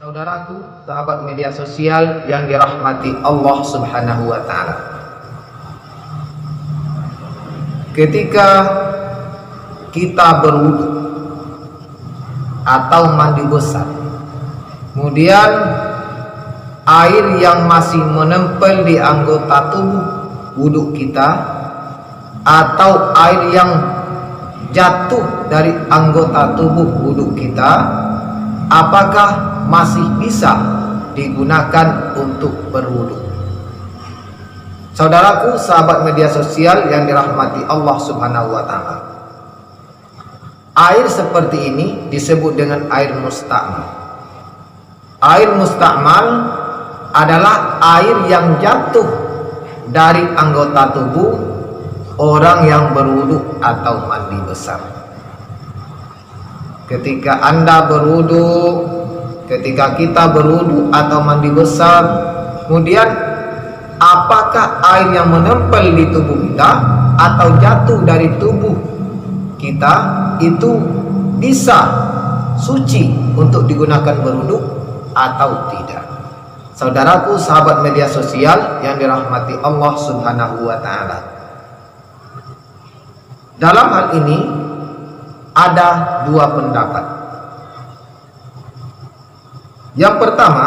Saudaraku, sahabat media sosial yang dirahmati Allah Subhanahu wa taala. Ketika kita berwudu atau mandi besar, kemudian air yang masih menempel di anggota tubuh wudu kita atau air yang jatuh dari anggota tubuh wudu kita, apakah masih bisa digunakan untuk berwudu? Saudaraku, sahabat media sosial yang dirahmati Allah Subhanahu wa taala, air seperti ini disebut dengan air mustakmal. Air mustakmal adalah air yang jatuh dari anggota tubuh orang yang berwudu atau mandi besar. Ketika Anda berwudu, ketika kita berwudu atau mandi besar, kemudian apakah air yang menempel di tubuh kita atau jatuh dari tubuh kita itu bisa suci untuk digunakan berwudu atau tidak? Saudaraku, sahabat media sosial yang dirahmati Allah Subhanahu wa taala, dalam hal ini ada dua pendapat. Yang pertama,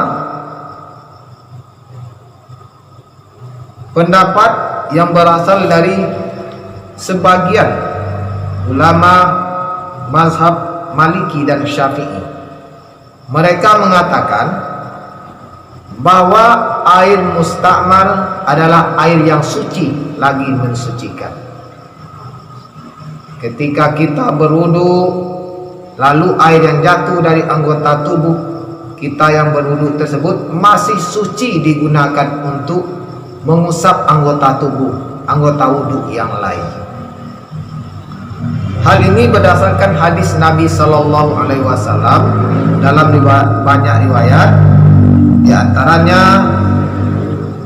pendapat yang berasal dari sebagian ulama mazhab Maliki dan Syafi'i. Mereka mengatakan bahwa air mustakmal adalah air yang suci lagi mensucikan. Ketika kita berwudu, lalu air yang jatuh dari anggota tubuh kita yang berwudu tersebut masih suci digunakan untuk mengusap anggota tubuh, anggota wudu yang lain. Hal ini berdasarkan hadis Nabi Sallallahu Alaihi Wasallam dalam banyak riwayat, di antaranya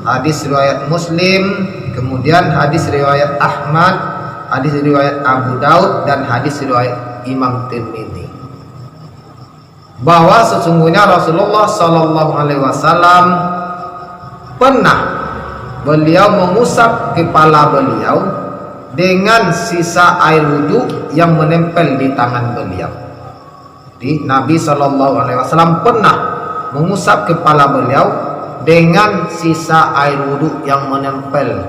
hadis riwayat Muslim, kemudian hadis riwayat Ahmad, hadis riwayat Abu Daud, dan hadis riwayat Imam Tirmidzi, bahwa sesungguhnya Rasulullah Sallallahu Alaihi Wasallam pernah beliau mengusap kepala beliau dengan sisa air wudhu yang menempel di tangan beliau. Jadi Nabi Sallallahu Alaihi Wasallam pernah mengusap kepala beliau dengan sisa air wudhu yang menempel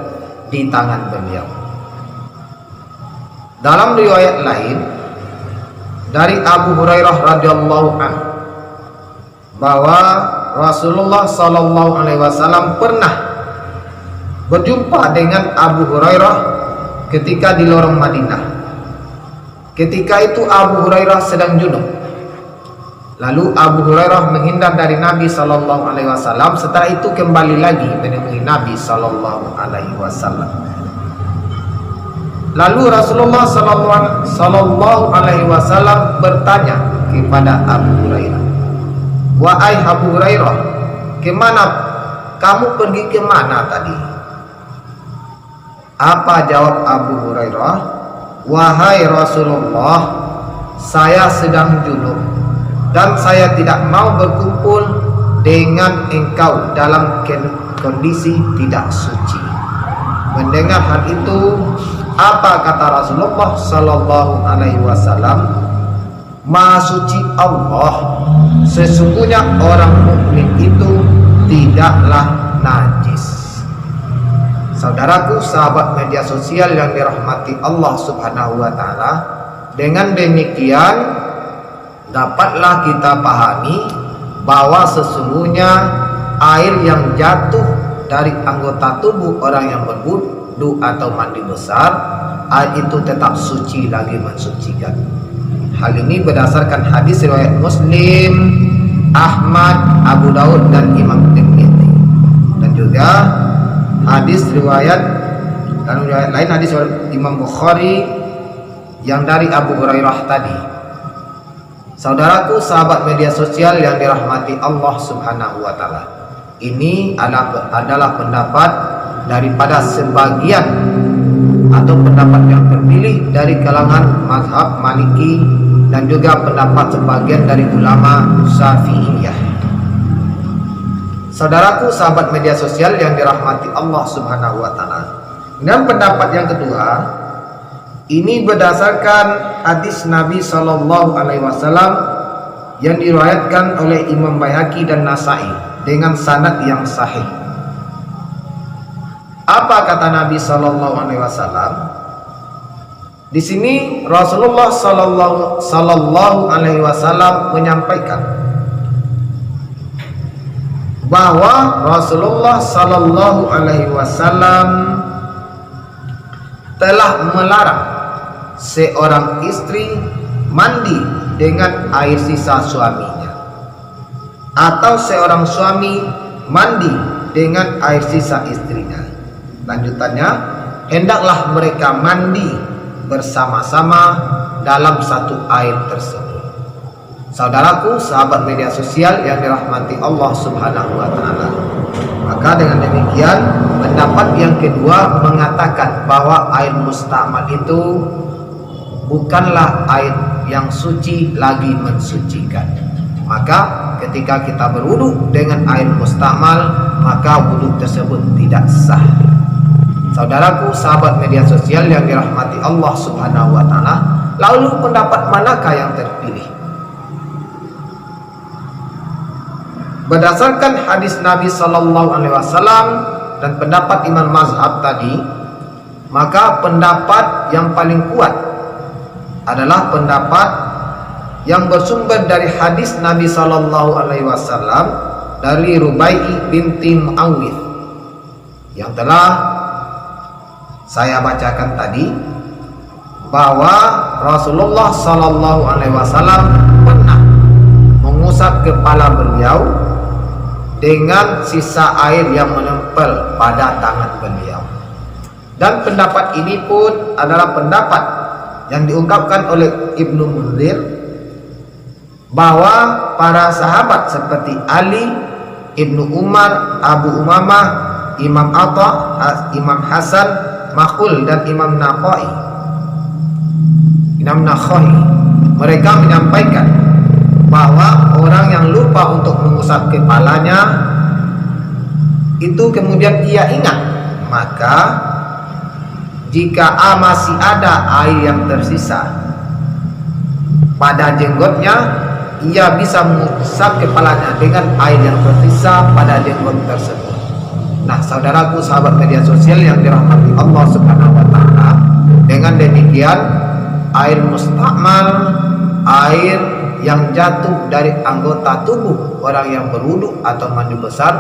di tangan beliau. Dalam riwayat lain dari Abu Hurairah radhiyallahu anhu, bahwa Rasulullah Sallallahu Alaihi Wasallam pernah berjumpa dengan Abu Hurairah ketika di lorong Madinah. Ketika itu Abu Hurairah sedang junub. Lalu Abu Hurairah menghindar dari Nabi Sallallahu Alaihi Wasallam. Setelah itu kembali lagi menemui Nabi Sallallahu Alaihi Wasallam. Lalu Rasulullah Sallallahu Alaihi Wasallam bertanya kepada Abu Hurairah, "Wahai Abu Hurairah, kemana kamu pergi, kemana tadi?" Apa jawab Abu Hurairah? "Wahai Rasulullah, saya sedang junub dan saya tidak mau berkumpul dengan engkau dalam kondisi tidak suci." Mendengar hal itu, apa kata Rasulullah Sallallahu Alaihi Wasallam? "Maha suci Allah, sesungguhnya orang mukmin itu tidaklah najis." Saudaraku, sahabat media sosial yang dirahmati Allah Subhanahu wa taala, dengan demikian dapatlah kita pahami bahwa sesungguhnya air yang jatuh dari anggota tubuh orang yang berwudu atau mandi besar, air itu tetap suci lagi mensucikan. Hal ini berdasarkan hadis riwayat Muslim, Ahmad, Abu Daud, dan Imam Tirmidzi, dan juga hadis riwayat lain, hadis Imam Bukhari yang dari Abu Hurairah tadi. Saudaraku, sahabat media sosial yang dirahmati Allah Subhanahu wa taala, ini adalah pendapat daripada sebagian atau pendapat yang terpilih dari kalangan mazhab Maliki dan juga pendapat sebagian dari ulama Syafi'iyah. Saudaraku, sahabat media sosial yang dirahmati Allah Subhanahu wa taala. Dan pendapat yang kedua, ini berdasarkan hadis Nabi sallallahu alaihi wasallam yang diriwayatkan oleh Imam Baihaqi dan Nasa'i dengan sanad yang sahih. Apa kata Nabi sallallahu alaihi wasallam? Di sini Rasulullah sallallahu alaihi wasallam menyampaikan bahwa Rasulullah sallallahu alaihi wasallam telah melarang seorang istri mandi dengan air sisa suaminya, atau seorang suami mandi dengan air sisa istrinya. Lanjutannya, hendaklah mereka mandi bersama-sama dalam satu air tersebut. Saudaraku, sahabat media sosial yang dirahmati Allah Subhanahu wa taala. Maka dengan demikian, pendapat yang kedua mengatakan bahwa air mustakmal itu bukanlah air yang suci lagi mensucikan. Maka ketika kita berwudu dengan air mustakmal, maka wudu tersebut tidak sah. Saudaraku, sahabat media sosial yang dirahmati Allah Subhanahu wa taala, lalu pendapat manakah yang terpilih? Berdasarkan hadis Nabi sallallahu alaihi wasallam dan pendapat imam mazhab tadi, maka pendapat yang paling kuat adalah pendapat yang bersumber dari hadis Nabi sallallahu alaihi wasallam dari Rubai'i binti Muawwidh yang telah saya bacakan tadi, bahwa Rasulullah sallallahu alaihi wasallam pernah mengusap kepala beliau dengan sisa air yang menempel pada tangan beliau. Dan pendapat ini pun adalah pendapat yang diungkapkan oleh Ibnu Munzir, bahwa para sahabat seperti Ali, Ibnu Umar, Abu Umamah, Imam Atta, Imam Hasan, Makhul dan Imam Nakhai, mereka menyampaikan bahwa orang yang lupa untuk mengusap kepalanya itu kemudian ia ingat, maka jika masih ada air yang tersisa pada jenggotnya, ia bisa mengusap kepalanya dengan air yang tersisa pada jenggot tersebut. Nah, saudaraku, sahabat media sosial yang dirahmati Allah Subhanahu wa taala, dengan demikian air mustakmal, air yang jatuh dari anggota tubuh orang yang berwudu atau mandi besar,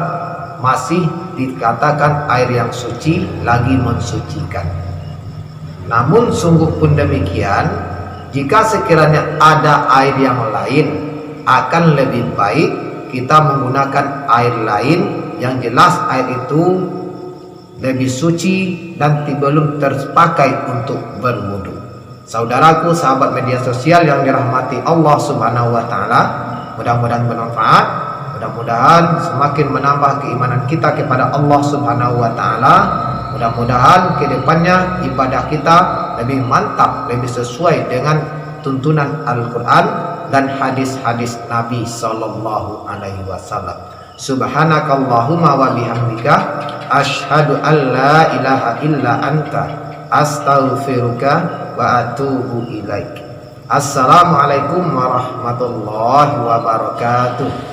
masih dikatakan air yang suci lagi mensucikan. Namun sungguh pun demikian, jika sekiranya ada air yang lain, akan lebih baik kita menggunakan air lain yang jelas air itu lebih suci dan belum terpakai untuk berwudu. Saudaraku, sahabat media sosial yang dirahmati Allah Subhanahu wa taala, mudah-mudahan bermanfaat, mudah-mudahan semakin menambah keimanan kita kepada Allah Subhanahu wa taala. Mudah-mudahan kedepannya ibadah kita lebih mantap, lebih sesuai dengan tuntunan Al-Quran dan hadis-hadis Nabi sallallahu alaihi wasallam. Subhanakallahumma wa bihamdika asyhadu an la ilaha illa anta astaghfiruka wa atubu ilaik. Assalamualaikum warahmatullahi wabarakatuh.